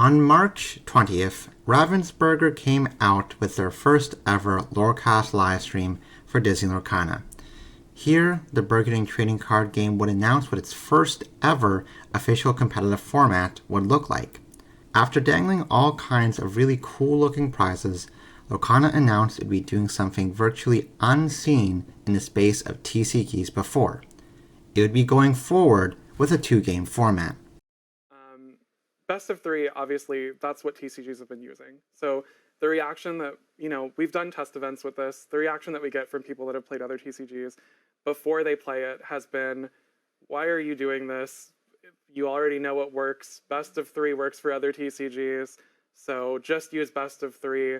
On March 20th, Ravensburger came out with their first ever Lorecast livestream for Disney Lorcana. Here, the bargaining trading card game would announce what its first ever official competitive format would look like. After dangling all kinds of really cool looking prizes, Lorcana announced it would be doing something virtually unseen in the space of TCGs before. It would be going forward with a 2-game format. Best of 3, obviously, that's what TCGs have been using. So the reaction that, we've done test events with this, the reaction that we get from people that have played other TCGs before they play it has been, why are you doing this? You already know what works. Best of 3 works for other TCGs, so just use best of 3.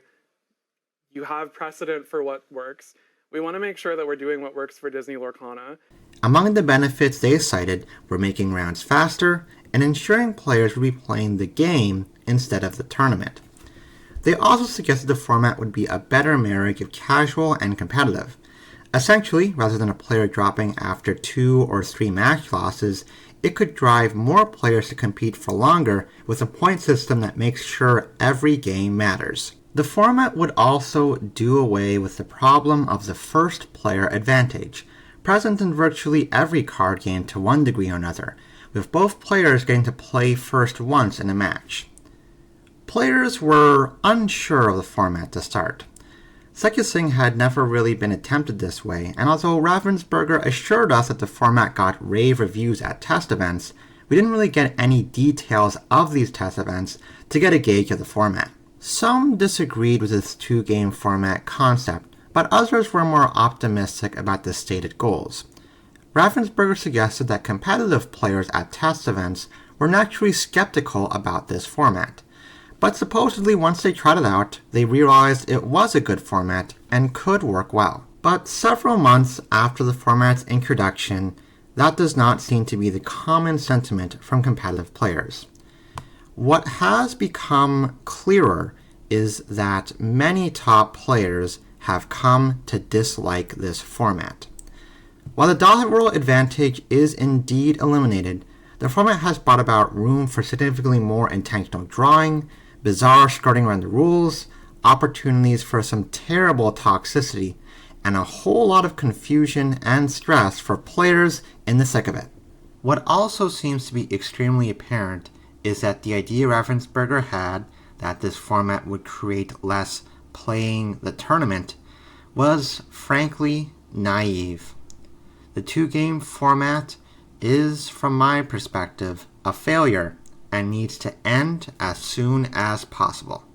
You have precedent for what works. We want to make sure that we're doing what works for Disney Lorcana. Among the benefits they cited were making rounds faster and ensuring players would be playing the game instead of the tournament. They also suggested the format would be a better marriage of casual and competitive. Essentially, rather than a player dropping after 2 or 3 match losses, it could drive more players to compete for longer with a point system that makes sure every game matters. The format would also do away with the problem of the first player advantage, present in virtually every card game to one degree or another, with both players getting to play first once in a match. Players were unsure of the format to start. Such a thing had never really been attempted this way, and although Ravensburger assured us that the format got rave reviews at test events, we didn't really get any details of these test events to get a gauge of the format. Some disagreed with this 2-game format concept, but others were more optimistic about the stated goals. Ravensburger suggested that competitive players at test events were naturally skeptical about this format, but supposedly once they tried it out, they realized it was a good format and could work well. But several months after the format's introduction, that does not seem to be the common sentiment from competitive players. What has become clearer is that many top players have come to dislike this format. While the dot roll advantage is indeed eliminated, the format has brought about room for significantly more intentional drawing, bizarre skirting around the rules, opportunities for some terrible toxicity, and a whole lot of confusion and stress for players in the thick of it. What also seems to be extremely apparent is that the idea Ravensburger had that this format would create less playing the tournament was frankly naive. The 2-game format is, from my perspective, a failure and needs to end as soon as possible.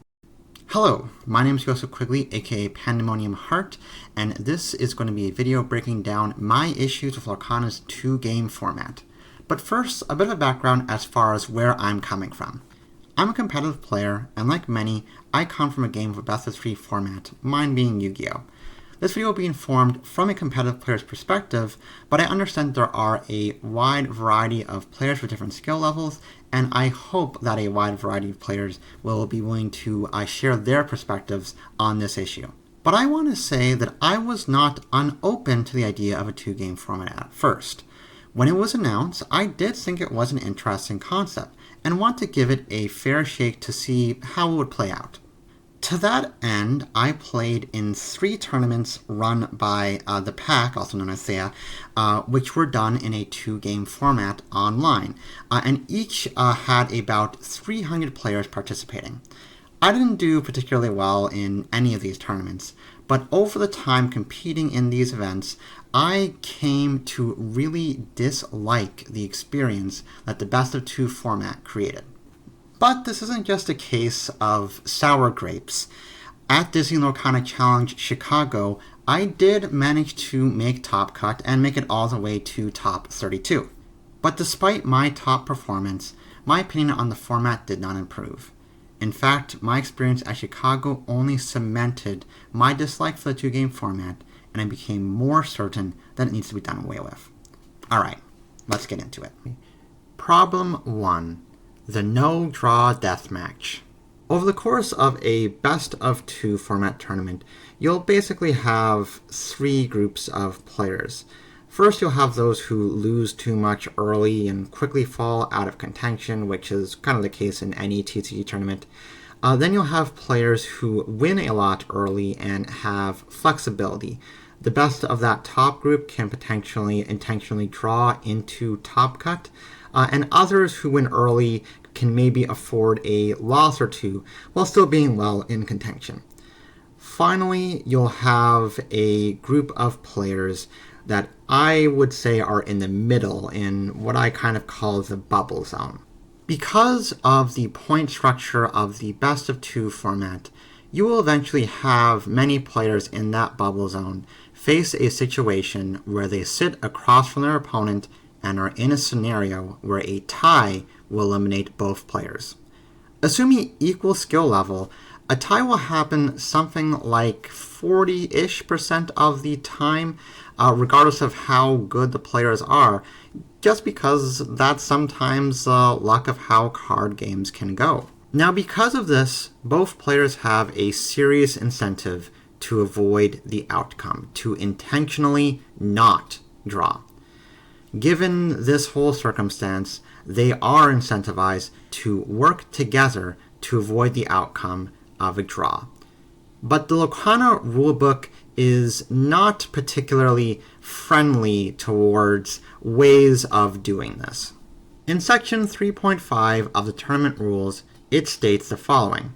Hello, my name is Joseph Quigley, aka Pandemonium Heart, and this is going to be a video breaking down my issues with Lorcana's 2-game format. But first, a bit of a background as far as where I'm coming from. I'm a competitive player, and like many, I come from a game of a best-of-3 format, mine being Yu-Gi-Oh! This video will be informed from a competitive player's perspective, but I understand there are a wide variety of players with different skill levels, and I hope that a wide variety of players will be willing to share their perspectives on this issue. But I want to say that I was not unopen to the idea of a 2-game format at first. When it was announced, I did think it was an interesting concept, and want to give it a fair shake to see how it would play out. To that end, I played in 3 tournaments run by the Pack, also known as Thea, which were done in a 2-game format online, and each had about 300 players participating. I didn't do particularly well in any of these tournaments, but over the time competing in these events, I came to really dislike the experience that the best-of-2 format created. But this isn't just a case of sour grapes. At Disney Lorcana Challenge Chicago, I did manage to make top cut and make it all the way to top 32. But despite my top performance, my opinion on the format did not improve. In fact, my experience at Chicago only cemented my dislike for the 2-game format, and I became more certain that it needs to be done away with. Alright, let's get into it. Problem 1. The No Draw Deathmatch. Over the course of a best-of-2 format tournament, you'll basically have 3 groups of players. First, you'll have those who lose too much early and quickly fall out of contention, which is kind of the case in any TCG tournament. Then you'll have players who win a lot early and have flexibility. The best of that top group can potentially intentionally draw into top cut, and others who win early can maybe afford a loss or two while still being well in contention. Finally, you'll have a group of players that I would say are in the middle in what I kind of call the bubble zone. Because of the point structure of the best of two format, you will eventually have many players in that bubble zone face a situation where they sit across from their opponent and are in a scenario where a tie will eliminate both players. Assuming equal skill level, a tie will happen something like 40-ish% of the time, regardless of how good the players are, just because that's sometimes luck of how card games can go. Now, because of this, both players have a serious incentive to avoid the outcome, to intentionally not draw. Given this whole circumstance, they are incentivized to work together to avoid the outcome of a draw. But the Lorcana rulebook is not particularly friendly towards ways of doing this. In section 3.5 of the tournament rules, it states the following.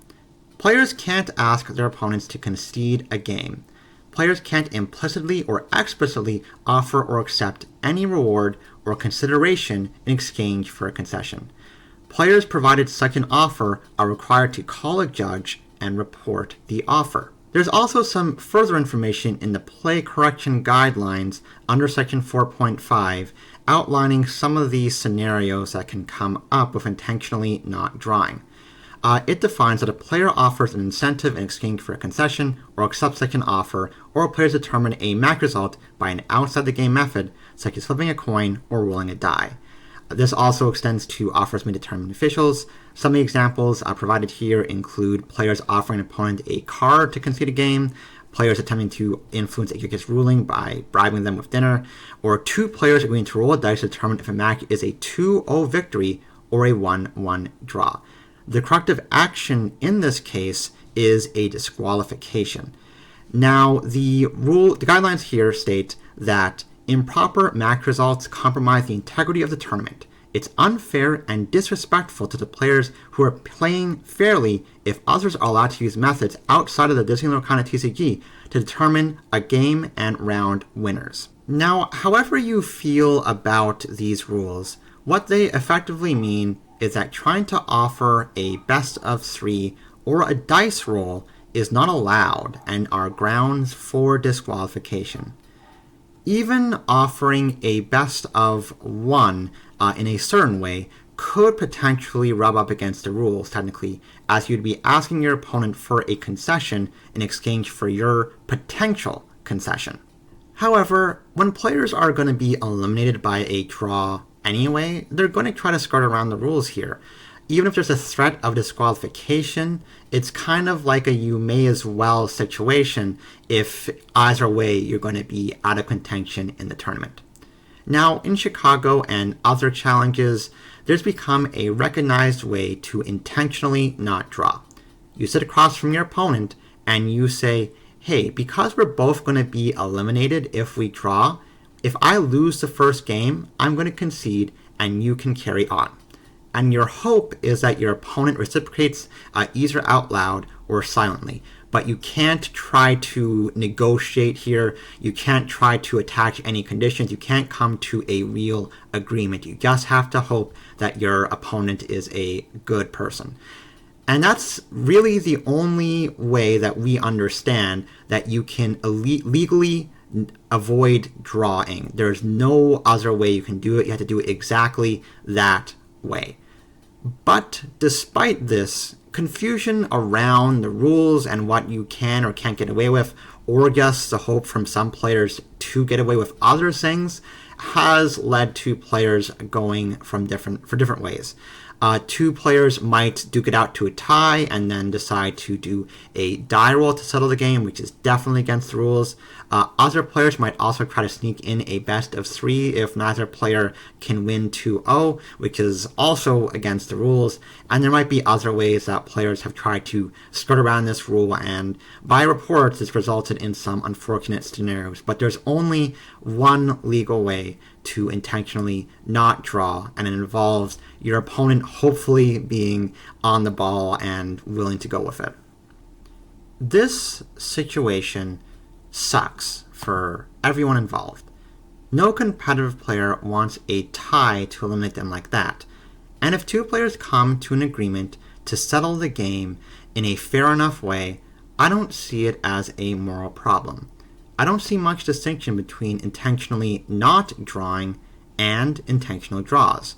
Players can't ask their opponents to concede a game. Players can't implicitly or explicitly offer or accept any reward or consideration in exchange for a concession. Players provided such an offer are required to call a judge and report the offer. There's also some further information in the play correction guidelines under section 4.5 outlining some of these scenarios that can come up with intentionally not drawing. It defines that a player offers an incentive in exchange for a concession or accepts such an offer, or players determine a match result by an outside-the-game method, such as flipping a coin or rolling a die. This also extends to offers made to tournament officials. Some of the examples provided here include players offering an opponent a card to concede a game, players attempting to influence a judge's ruling by bribing them with dinner, or two players agreeing to roll a dice to determine if a match is a 2-0 victory or a 1-1 draw. The corrective action in this case is a disqualification. Now, the guidelines here state that improper match results compromise the integrity of the tournament. It's unfair and disrespectful to the players who are playing fairly if others are allowed to use methods outside of the Disney Lorcana TCG to determine a game and round winners. Now, however you feel about these rules, what they effectively mean is that trying to offer a best of 3 or a dice roll is not allowed and are grounds for disqualification. Even offering a best of 1 in a certain way could potentially rub up against the rules, technically, as you'd be asking your opponent for a concession in exchange for your potential concession. However, when players are going to be eliminated by a draw anyway, they're going to try to skirt around the rules here. Even if there's a threat of disqualification, it's kind of like a you may as well situation if either way you're going to be out of contention in the tournament. Now, in Chicago and other challenges, there's become a recognized way to intentionally not draw. You sit across from your opponent and you say, hey, because we're both going to be eliminated if we draw, if I lose the first game, I'm going to concede and you can carry on. And your hope is that your opponent reciprocates either out loud or silently. But you can't try to negotiate here. You can't try to attach any conditions. You can't come to a real agreement. You just have to hope that your opponent is a good person. And that's really the only way that we understand that you can legally avoid drawing. There's no other way you can do it. You have to do it exactly that way. But despite this, confusion around the rules and what you can or can't get away with, or just the hope from some players to get away with other things, has led to players going for different ways. Two players might duke it out to a tie and then decide to do a die roll to settle the game, which is definitely against the rules. Other players might also try to sneak in a best of 3 if neither player can win 2-0, which is also against the rules. And there might be other ways that players have tried to skirt around this rule, and by reports it's resulted in some unfortunate scenarios. But there's only one legal way to intentionally not draw, and it involves your opponent hopefully being on the ball and willing to go with it. This situation sucks for everyone involved. No competitive player wants a tie to eliminate them like that. And if two players come to an agreement to settle the game in a fair enough way, I don't see it as a moral problem. I don't see much distinction between intentionally not drawing and intentional draws.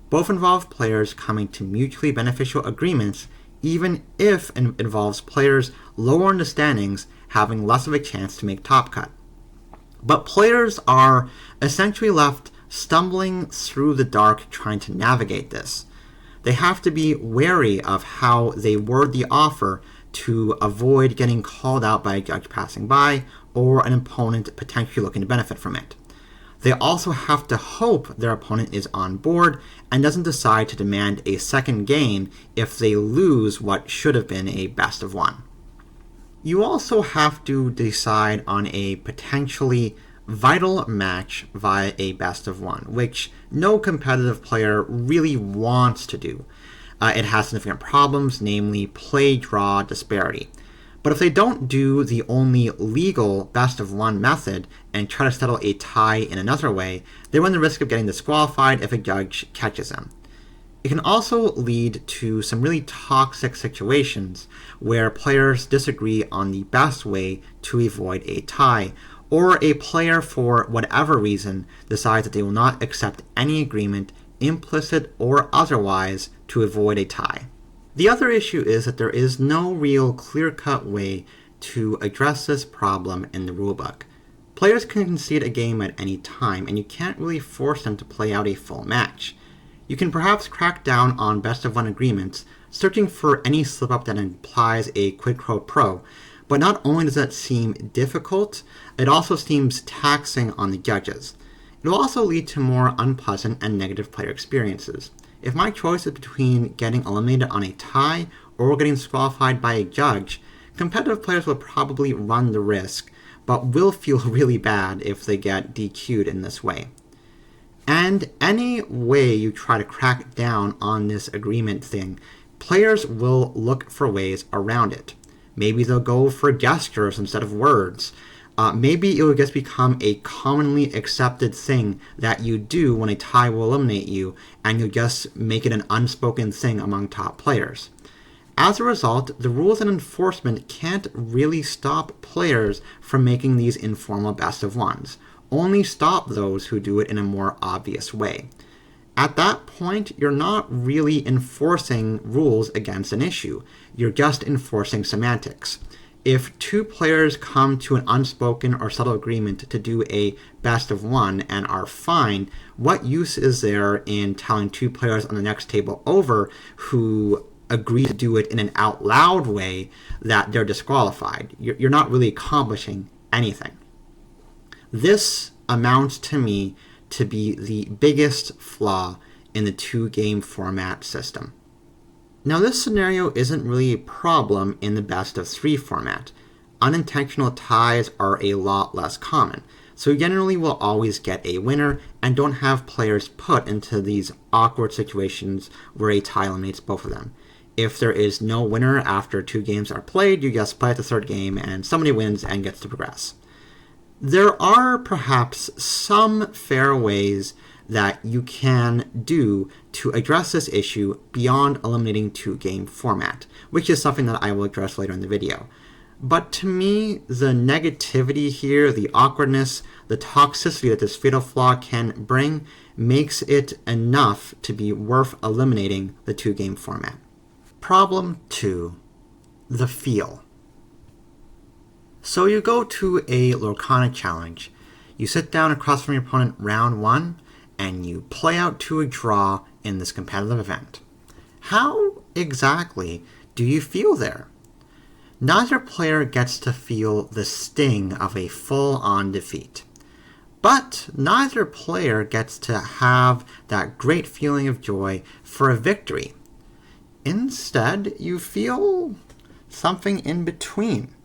Both involve players coming to mutually beneficial agreements, even if it involves players lower in the standings having less of a chance to make top cut. But players are essentially left stumbling through the dark trying to navigate this. They have to be wary of how they word the offer to avoid getting called out by a judge passing by or an opponent potentially looking to benefit from it. They also have to hope their opponent is on board and doesn't decide to demand a second game if they lose what should have been a best of 1. You also have to decide on a potentially vital match via a best of 1, which no competitive player really wants to do. It has significant problems, namely play-draw disparity. But if they don't do the only legal best of 1 method and try to settle a tie in another way, they run the risk of getting disqualified if a judge catches them. It can also lead to some really toxic situations where players disagree on the best way to avoid a tie, or a player, for whatever reason, decides that they will not accept any agreement, implicit or otherwise, to avoid a tie. The other issue is that there is no real clear-cut way to address this problem in the rulebook. Players can concede a game at any time, and you can't really force them to play out a full match. You can perhaps crack down on best-of-1 agreements, searching for any slip-up that implies a quid pro quo, but not only does that seem difficult, it also seems taxing on the judges. It will also lead to more unpleasant and negative player experiences. If my choice is between getting eliminated on a tie or getting disqualified by a judge, competitive players will probably run the risk, but will feel really bad if they get DQ'd in this way. And any way you try to crack down on this agreement thing, players will look for ways around it. Maybe they'll go for gestures instead of words. Maybe it will just become a commonly accepted thing that you do when a tie will eliminate you, and you just make it an unspoken thing among top players. As a result, the rules and enforcement can't really stop players from making these informal best of 1s, only stop those who do it in a more obvious way. At that point, you're not really enforcing rules against an issue, you're just enforcing semantics. If two players come to an unspoken or subtle agreement to do a best of 1 and are fine, what use is there in telling two players on the next table over who agree to do it in an out loud way that they're disqualified? You're not really accomplishing anything. This amounts to me to be the biggest flaw in the 2-game format system. Now, this scenario isn't really a problem in the best of 3 format. Unintentional ties are a lot less common, so you generally will always get a winner and don't have players put into these awkward situations where a tie eliminates both of them. If there is no winner after 2 games are played, you just play at the 3rd game and somebody wins and gets to progress. There are perhaps some fair ways that you can do to address this issue beyond eliminating 2-game format, which is something that I will address later in the video. But to me, the negativity here, the awkwardness, the toxicity that this fatal flaw can bring makes it enough to be worth eliminating the 2-game format. Problem 2, the feel. So you go to a Lorcana challenge, you sit down across from your opponent round 1, and you play out to a draw in this competitive event. How exactly do you feel there? Neither player gets to feel the sting of a full-on defeat. But neither player gets to have that great feeling of joy for a victory. Instead, you feel something in between.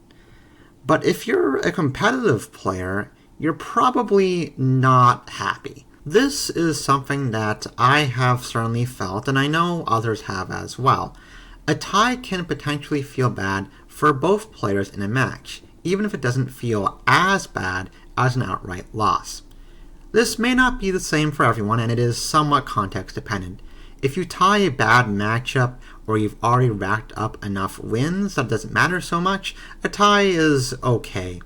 But if you're a competitive player, you're probably not happy. This is something that I have certainly felt, and I know others have as well. A tie can potentially feel bad for both players in a match, even if it doesn't feel as bad as an outright loss. This may not be the same for everyone, and it is somewhat context dependent. If you tie a bad matchup, or you've already racked up enough wins that it doesn't matter so much, a tie is okay.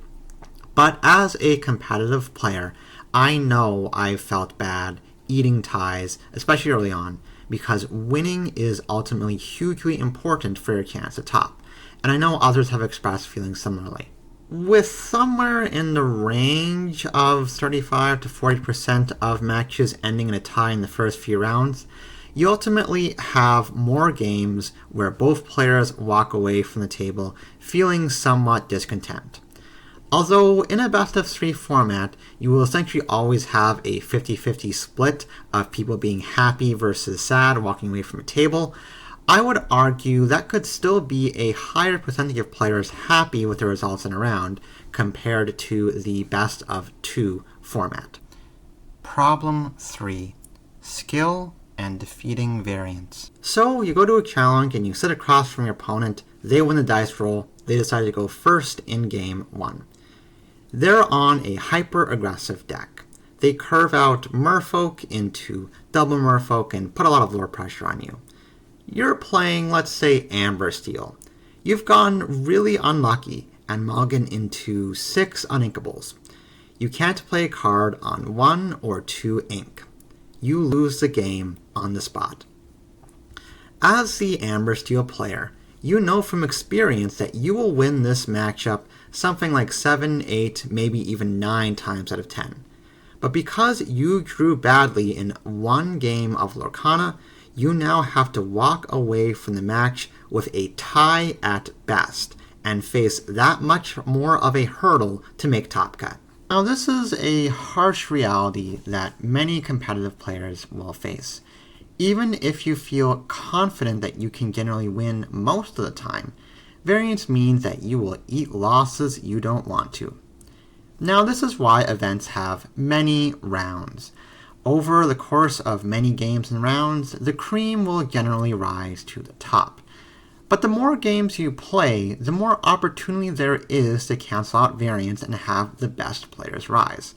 But as a competitive player, I know I've felt bad eating ties, especially early on, because winning is ultimately hugely important for your chance to top. And I know others have expressed feelings similarly. With somewhere in the range of 35 to 40% of matches ending in a tie in the first few rounds, you ultimately have more games where both players walk away from the table feeling somewhat discontent. Although in a best-of-3 format, you will essentially always have a 50-50 split of people being happy versus sad walking away from a table, I would argue that could still be a higher percentage of players happy with the results in a round compared to the best-of-2 format. Problem 3. Skill and defeating variance. So you go to a challenge and you sit across from your opponent, they win the dice roll, they decide to go first in game 1. They're on a hyper-aggressive deck. They curve out merfolk into double merfolk and put a lot of lore pressure on you. You're playing, let's say, Amber Steel. You've gone really unlucky and mulligan into 6 uninkables. You can't play a card on 1 or 2 ink. You lose the game on the spot. As the Amber Steel player, you know from experience that you will win this matchup something like 7, 8, maybe even 9 times out of 10. But because you drew badly in one game of Lorcana, you now have to walk away from the match with a tie at best, and face that much more of a hurdle to make top cut. Now this is a harsh reality that many competitive players will face. Even if you feel confident that you can generally win most of the time, variance means that you will eat losses you don't want to. Now this is why events have many rounds. Over the course of many games and rounds, the cream will generally rise to the top. But the more games you play, the more opportunity there is to cancel out variance and have the best players rise.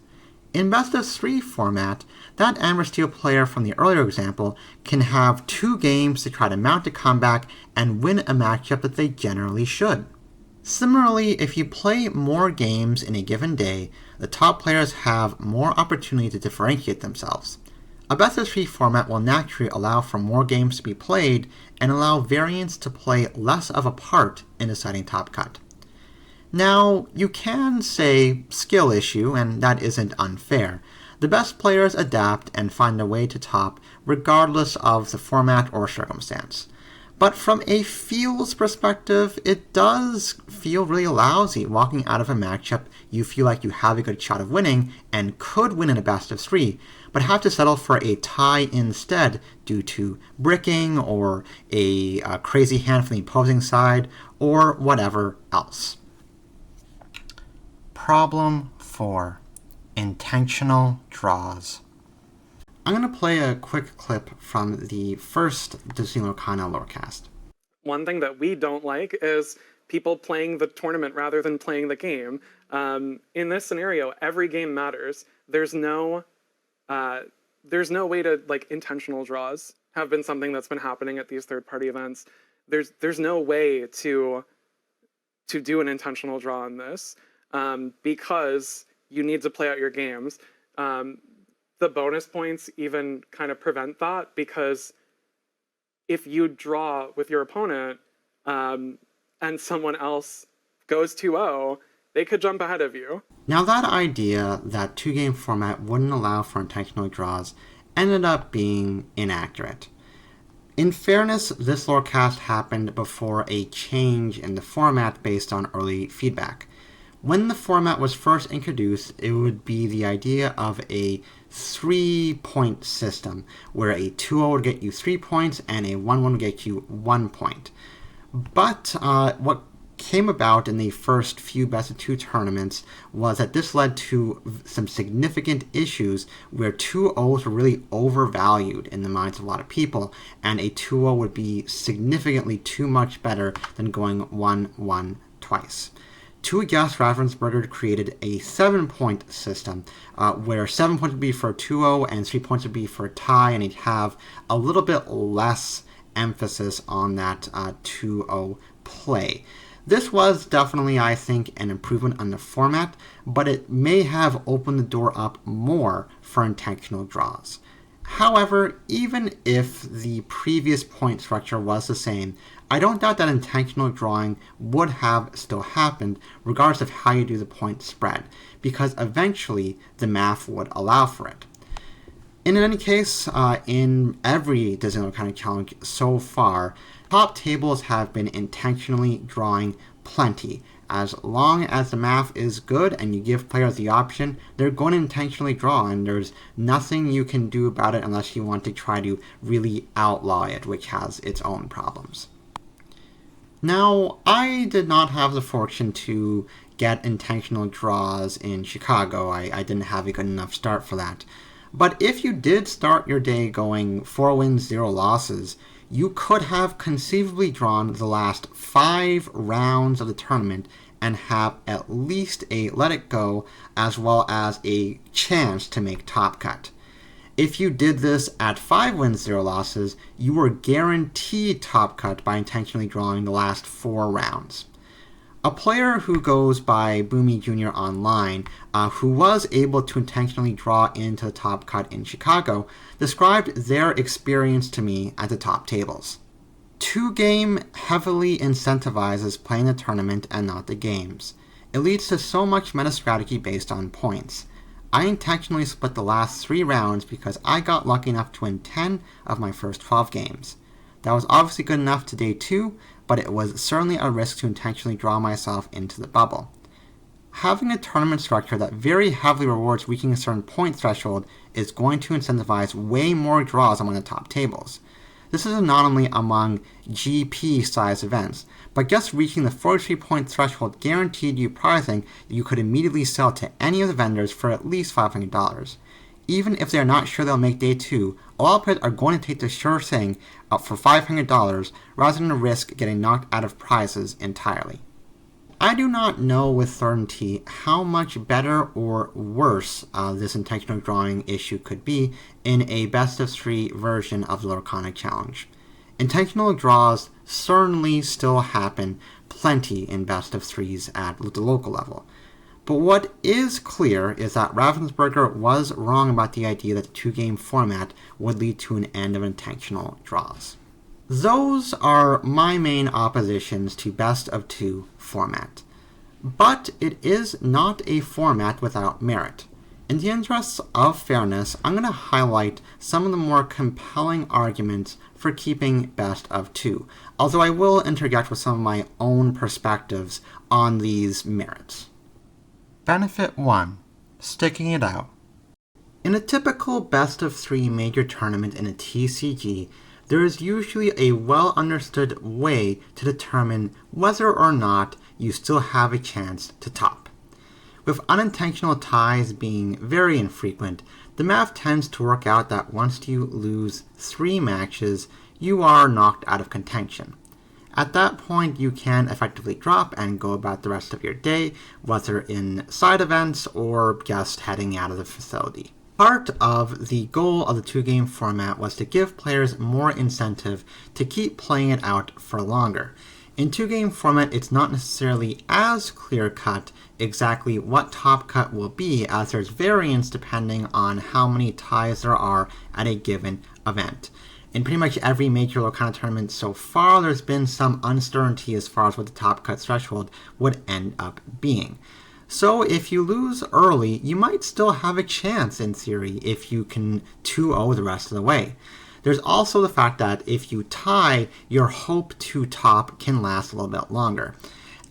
In best-of-3 format, that Amber Steel player from the earlier example can have 2 games to try to mount a comeback and win a matchup that they generally should. Similarly, if you play more games in a given day, the top players have more opportunity to differentiate themselves. A best-of-3 format will naturally allow for more games to be played and allow variance to play less of a part in deciding top cut. Now, you can say skill issue, and that isn't unfair. The best players adapt and find a way to top regardless of the format or circumstance. But from a feels perspective, it does feel really lousy walking out of a matchup you feel like you have a good shot of winning and could win in a best-of-3, but have to settle for a tie instead due to bricking or a crazy hand from the opposing side or whatever else. Problem 4. Intentional draws. I'm going to play a quick clip from the first Disney Lorcana Lorecast. One thing that we don't like is people playing the tournament rather than playing the game. In this scenario, every game matters. There's no way to, like, intentional draws have been something that's been happening at these third-party events. There's no way to do an intentional draw on this because you need to play out your games. The bonus points even kind of prevent that, because if you draw with your opponent and someone else goes 2-0, they could jump ahead of you. Now that idea that 2-game format wouldn't allow for intentional draws ended up being inaccurate. In fairness, this lorecast happened before a change in the format based on early feedback. When the format was first introduced, it would be the idea of a 3-point system, where a 2-0 would get you 3 points and a 1-1 would get you 1 point. But what came about in the first few best-of-2 tournaments was that this led to some significant issues where 2-0s were really overvalued in the minds of a lot of people, and a 2-0 would be significantly too much better than going 1-1 twice. To adjust, Ravensburger created a 7-point system where 7 points would be for a 2-0 and 3 points would be for a tie, and he'd have a little bit less emphasis on that 2-0 play. This was definitely, I think, an improvement on the format, but it may have opened the door up more for intentional draws. However, even if the previous point structure was the same, I don't doubt that intentional drawing would have still happened, regardless of how you do the point spread, because eventually the math would allow for it. In any case, in every Disney Lorcana Challenge so far, top tables have been intentionally drawing plenty. As long as the math is good and you give players the option, they're going to intentionally draw, and there's nothing you can do about it unless you want to try to really outlaw it, which has its own problems. Now, I did not have the fortune to get intentional draws in Chicago. I didn't have a good enough start for that. But if you did start your day going 4 wins, 0 losses, you could have conceivably drawn the last 5 rounds of the tournament and have at least a let it go as well as a chance to make top cut. If you did this at 5 wins, 0 losses, you were guaranteed top cut by intentionally drawing the last 4 rounds. A player who goes by Boomy Jr. online, who was able to intentionally draw into the top cut in Chicago, described their experience to me at the top tables. 2-game heavily incentivizes playing the tournament and not the games. It leads to so much meta strategy based on points. I intentionally split the last 3 rounds because I got lucky enough to win 10 of my first 12 games. That was obviously good enough to day 2, but it was certainly a risk to intentionally draw myself into the bubble. Having a tournament structure that very heavily rewards reaching a certain point threshold is going to incentivize way more draws among the top tables. This is anomaly among GP-sized events, but just reaching the 43-point threshold guaranteed you prizing that you could immediately sell to any of the vendors for at least $500. Even if they are not sure they'll make day 2, a lot of players are going to take the sure thing up for $500 rather than risk getting knocked out of prizes entirely. I do not know with certainty how much better or worse this intentional drawing issue could be in a best-of-3 version of the Lorcana Challenge. Intentional draws certainly still happen plenty in best-of-3s at the local level. But what is clear is that Ravensburger was wrong about the idea that the 2-game format would lead to an end of intentional draws. Those are my main oppositions to best-of-2 format. But it is not a format without merit. In the interests of fairness, I'm going to highlight some of the more compelling arguments for keeping best-of-2, although I will interject with some of my own perspectives on these merits. Benefit 1. Sticking it out. In a typical best-of-3 major tournament in a TCG, there is usually a well-understood way to determine whether or not you still have a chance to top. With unintentional ties being very infrequent, the math tends to work out that once you lose 3 matches, you are knocked out of contention. At that point, you can effectively drop and go about the rest of your day, whether in side events or just heading out of the facility. Part of the goal of the 2-game format was to give players more incentive to keep playing it out for longer. In 2-game format, it's not necessarily as clear-cut exactly what top cut will be, as there's variance depending on how many ties there are at a given event. In pretty much every major Lorcana tournament so far, there's been some uncertainty as far as what the top cut threshold would end up being. So if you lose early, you might still have a chance in theory if you can 2-0 the rest of the way. There's also the fact that if you tie, your hope to top can last a little bit longer.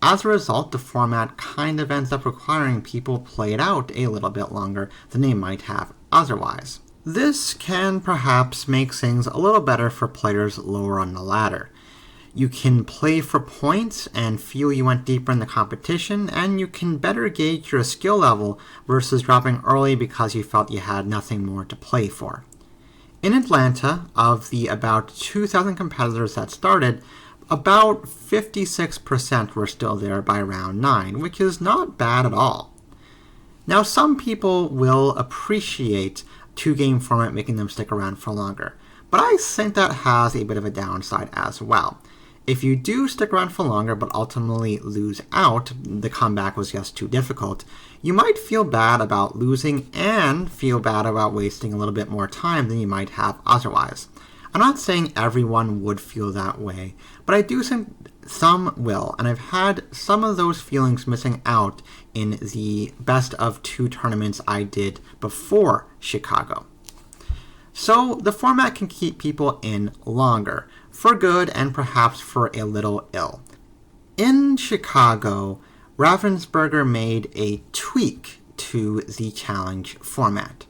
As a result, the format kind of ends up requiring people play it out a little bit longer than they might have otherwise. This can perhaps make things a little better for players lower on the ladder. You can play for points and feel you went deeper in the competition, and you can better gauge your skill level versus dropping early because you felt you had nothing more to play for. In Atlanta, of the about 2,000 competitors that started, about 56% were still there by round 9, which is not bad at all. Now, some people will appreciate two-game format making them stick around for longer, but I think that has a bit of a downside as well. If you do stick around for longer but ultimately lose out, the comeback was just too difficult, you might feel bad about losing and feel bad about wasting a little bit more time than you might have otherwise. I'm not saying everyone would feel that way, but I do think some will, and I've had some of those feelings missing out in the best of 2 tournaments I did before Chicago. So the format can keep people in longer, for good and perhaps for a little ill. In Chicago, Ravensburger made a tweak to the challenge format.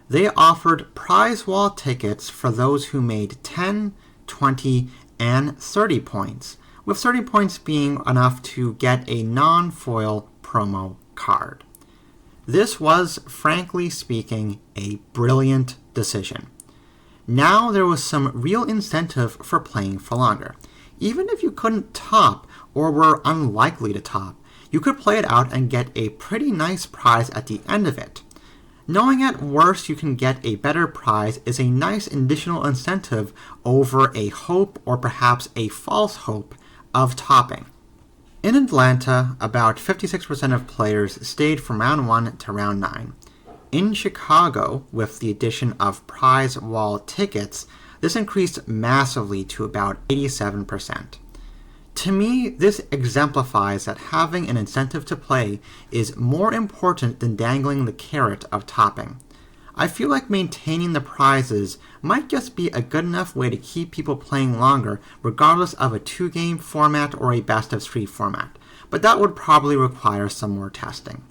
They offered prize wall tickets for those who made 10, 20, and 30 points, with 30 points being enough to get a non-foil promo card. This was, frankly speaking, a brilliant decision. Now there was some real incentive for playing for longer. Even if you couldn't top or were unlikely to top, you could play it out and get a pretty nice prize at the end of it. Knowing at worst you can get a better prize is a nice additional incentive over a hope or perhaps a false hope of topping. In Atlanta, about 56% of players stayed from round 1 to round 9. In Chicago, with the addition of prize wall tickets, this increased massively to about 87%. To me, this exemplifies that having an incentive to play is more important than dangling the carrot of topping. I feel like maintaining the prizes might just be a good enough way to keep people playing longer, regardless of a 2-game format or a best-of-3 format, but that would probably require some more testing.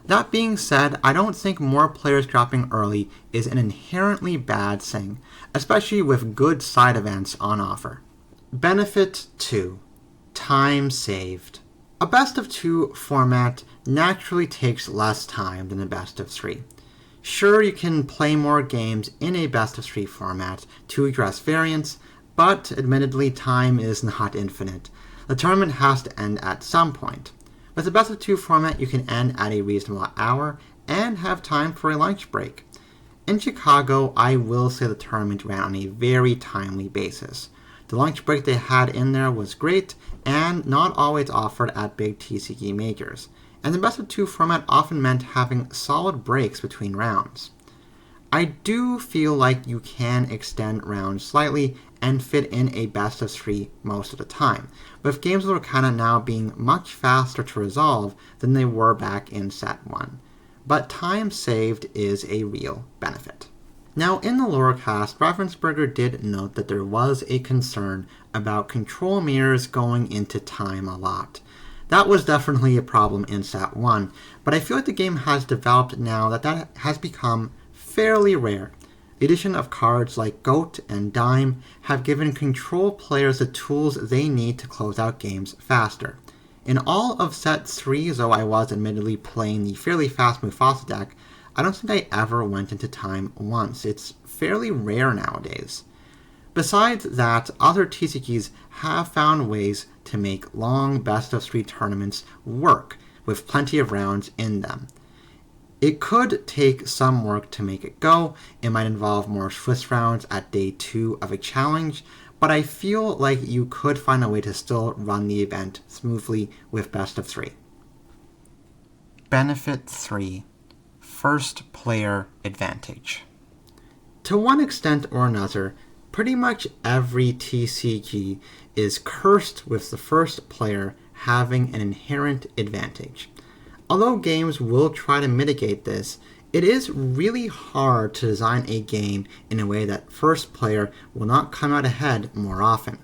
That being said, I don't think more players dropping early is an inherently bad thing, especially with good side events on offer. Benefit 2. Time saved. A best-of-2 format naturally takes less time than a best-of-3. Sure, you can play more games in a best-of-3 format to address variance, but admittedly time is not infinite. The tournament has to end at some point. With a best-of-2 format, you can end at a reasonable hour and have time for a lunch break. In Chicago, I will say the tournament ran on a very timely basis. The lunch break they had in there was great and not always offered at big TCG majors, and the best-of-2 format often meant having solid breaks between rounds. I do feel like you can extend rounds slightly and fit in a best-of-3 most of the time, with games of Lorcana now being much faster to resolve than they were back in Set 1. But time saved is a real benefit. Now, in the Lorecast, Ravensburger did note that there was a concern about control mirrors going into time a lot. That was definitely a problem in Set 1, but I feel like the game has developed now that has become fairly rare. The addition of cards like Goat and Dime have given control players the tools they need to close out games faster. In all of Set 3, though I was admittedly playing the fairly fast Mufasa deck, I don't think I ever went into time once. It's fairly rare nowadays. Besides that, other TCGs have found ways to make long best-of-3 tournaments work, with plenty of rounds in them. It could take some work to make it go. It might involve more Swiss rounds at day 2 of a challenge, but I feel like you could find a way to still run the event smoothly with best of 3. Benefit 3. First player advantage. To one extent or another, pretty much every TCG is cursed with the first player having an inherent advantage. Although games will try to mitigate this, It is really hard to design a game in a way that first player will not come out ahead more often.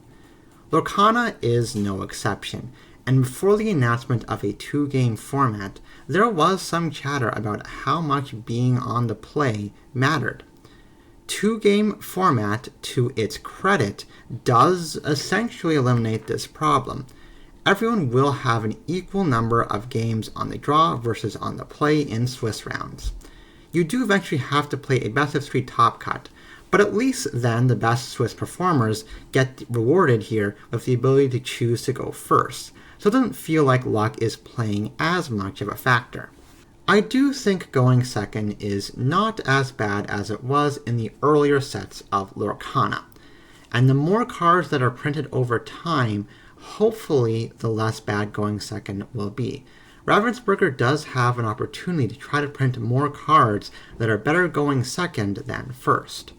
Lorcana is no exception, and before the announcement of a 2-game format, there was some chatter about how much being on the play mattered. 2-game format, to its credit, does essentially eliminate this problem. Everyone will have an equal number of games on the draw versus on the play in Swiss rounds. You do eventually have to play a best-of-3 top cut, but at least then the best Swiss performers get rewarded here with the ability to choose to go first, so it doesn't feel like luck is playing as much of a factor. I do think going second is not as bad as it was in the earlier sets of Lorcana, and the more cards that are printed over time, hopefully the less bad going second will be. Ravensburger does have an opportunity to try to print more cards that are better going second than first.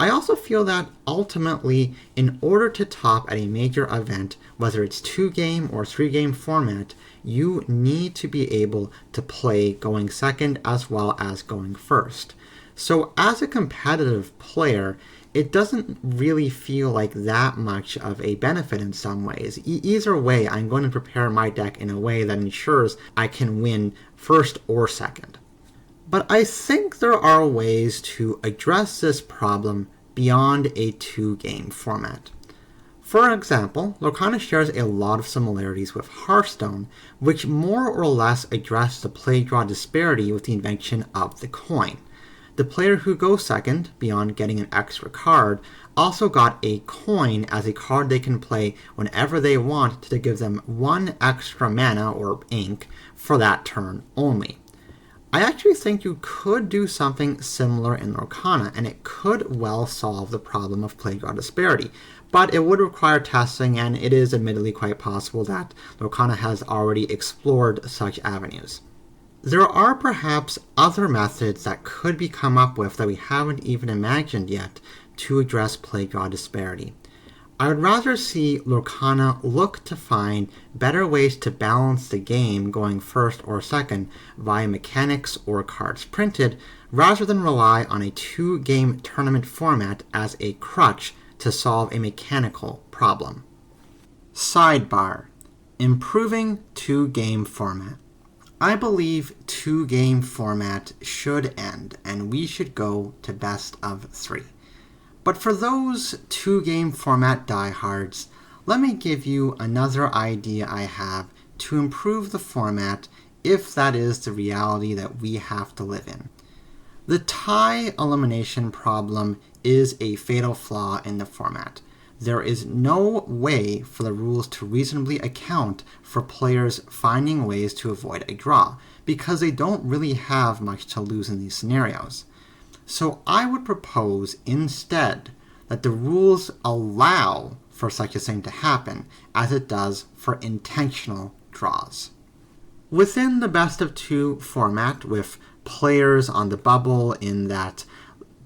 I also feel that ultimately, in order to top at a major event, whether it's 2-game or 3-game format, you need to be able to play going second as well as going first. So as a competitive player, it doesn't really feel like that much of a benefit in some ways. Either way, I'm going to prepare my deck in a way that ensures I can win first or second. But I think there are ways to address this problem beyond a 2-game format. For example, Lorcana shares a lot of similarities with Hearthstone, which more or less address the play-draw disparity with the invention of the coin. The player who goes second, beyond getting an extra card, also got a coin as a card they can play whenever they want to give them 1 extra mana or ink for that turn only. I actually think you could do something similar in Lorcana, and it could well solve the problem of play-draw disparity, but it would require testing, and it is admittedly quite possible that Lorcana has already explored such avenues. There are perhaps other methods that could be come up with that we haven't even imagined yet to address play-draw disparity. I would rather see Lorcana look to find better ways to balance the game going first or second via mechanics or cards printed, rather than rely on a 2-game tournament format as a crutch to solve a mechanical problem. Sidebar: improving 2-game format. I believe 2-game format should end, and we should go to best of 3. But for those 2-game format diehards, let me give you another idea I have to improve the format if that is the reality that we have to live in. The tie elimination problem is a fatal flaw in the format. There is no way for the rules to reasonably account for players finding ways to avoid a draw, because they don't really have much to lose in these scenarios. So I would propose instead that the rules allow for such a thing to happen, as it does for intentional draws. Within the best of 2 format, with players on the bubble in that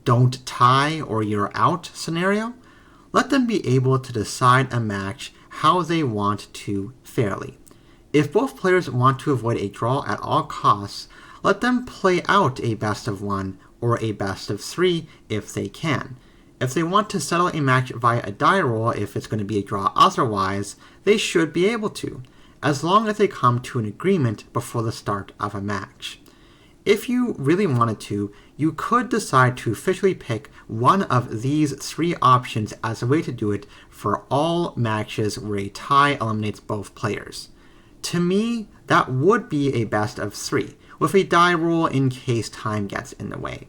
don't tie or you're out scenario, let them be able to decide a match how they want to fairly. If both players want to avoid a draw at all costs, let them play out a best of 1 or a best of 3 if they can. If they want to settle a match via a die roll if it's going to be a draw otherwise, they should be able to, as long as they come to an agreement before the start of a match. If you really wanted to, you could decide to officially pick one of these 3 options as a way to do it for all matches where a tie eliminates both players. To me, that would be a best of 3, with a die roll in case time gets in the way.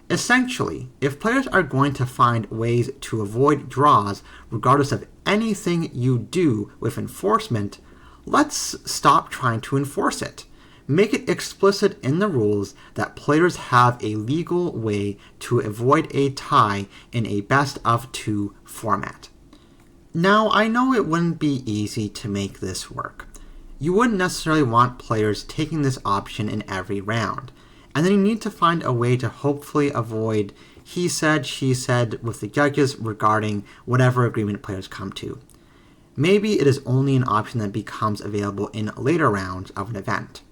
Essentially, if players are going to find ways to avoid draws regardless of anything you do with enforcement, let's stop trying to enforce it. Make it explicit in the rules that players have a legal way to avoid a tie in a best of 2 format. Now, I know it wouldn't be easy to make this work. You wouldn't necessarily want players taking this option in every round, and then you need to find a way to hopefully avoid he said, she said with the judges regarding whatever agreement players come to. Maybe it is only an option that becomes available in later rounds of an event.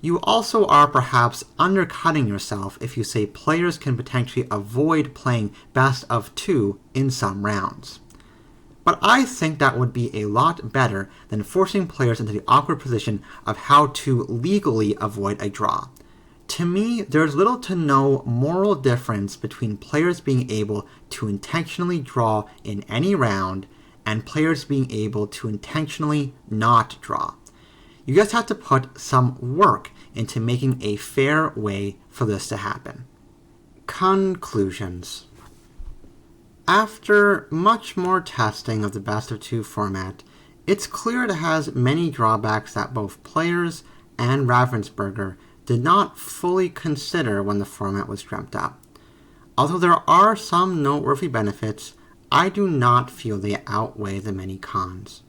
You also are perhaps undercutting yourself if you say players can potentially avoid playing best of 2 in some rounds. But I think that would be a lot better than forcing players into the awkward position of how to legally avoid a draw. To me, there's little to no moral difference between players being able to intentionally draw in any round and players being able to intentionally not draw. You just have to put some work into making a fair way for this to happen. Conclusions. After much more testing of the best of 2 format, it's clear it has many drawbacks that both players and Ravensburger did not fully consider when the format was dreamt up. Although there are some noteworthy benefits, I do not feel they outweigh the many cons.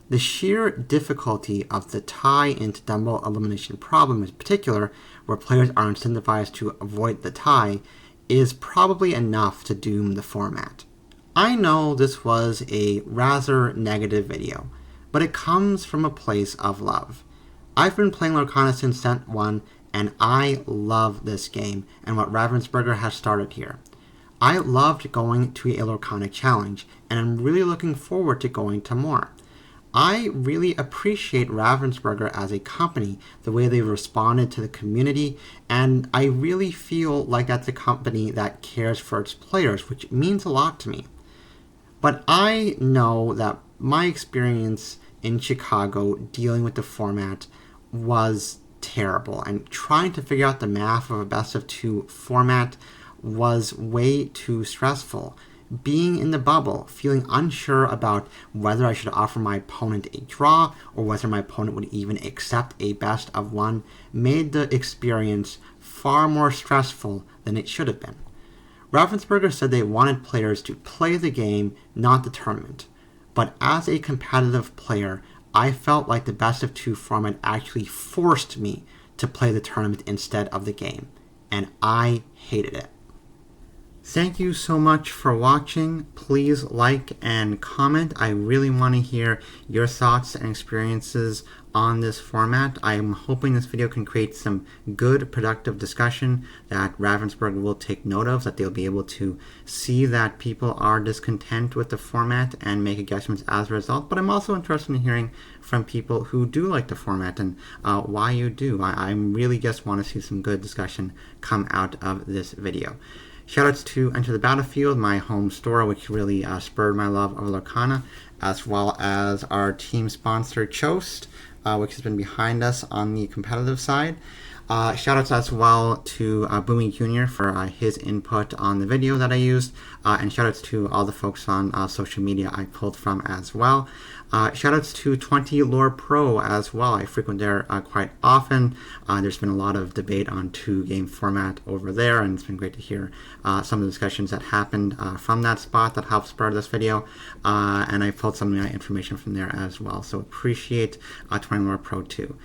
The sheer difficulty of the tie into double elimination problem in particular, where players are incentivized to avoid the tie, is probably enough to doom the format. I know this was a rather negative video, but it comes from a place of love. I've been playing Lorcana since Cent 1, and I love this game and what Ravensburger has started here. I loved going to a Lorcana challenge, and I'm really looking forward to going to more. I really appreciate Ravensburger as a company, the way they responded to the community, and I really feel like that's a company that cares for its players, which means a lot to me. But I know that my experience in Chicago dealing with the format was terrible, and trying to figure out the math of a best of 2 format was way too stressful. Being in the bubble, feeling unsure about whether I should offer my opponent a draw or whether my opponent would even accept a best of 1, made the experience far more stressful than it should have been. Ravensburger said they wanted players to play the game, not the tournament. But as a competitive player, I felt like the best of 2 format actually forced me to play the tournament instead of the game, and I hated it. Thank you so much for watching. Please like and comment. I really want to hear your thoughts and experiences on this format. I am hoping this video can create some good, productive discussion that Ravensburger will take note of, that they'll be able to see that people are discontent with the format and make adjustments as a result. But I'm also interested in hearing from people who do like the format and why you do. I really just want to see some good discussion come out of this video. Shoutouts to Enter the Battlefield, my home store, which really spurred my love of Lorcana, as well as our team sponsor, Choast, which has been behind us on the competitive side. Shoutouts as well to Boomy Jr. for his input on the video that I used, and shoutouts to all the folks on social media I pulled from as well. Shoutouts to 20 Lore Pro as well. I frequent there quite often. There's been a lot of debate on 2-game format over there, and it's been great to hear some of the discussions that happened from that spot that helped spur this video, and I pulled some information from there as well. So appreciate 20 Lore Pro too.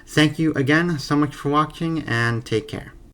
Thank you again so much for watching, and take care.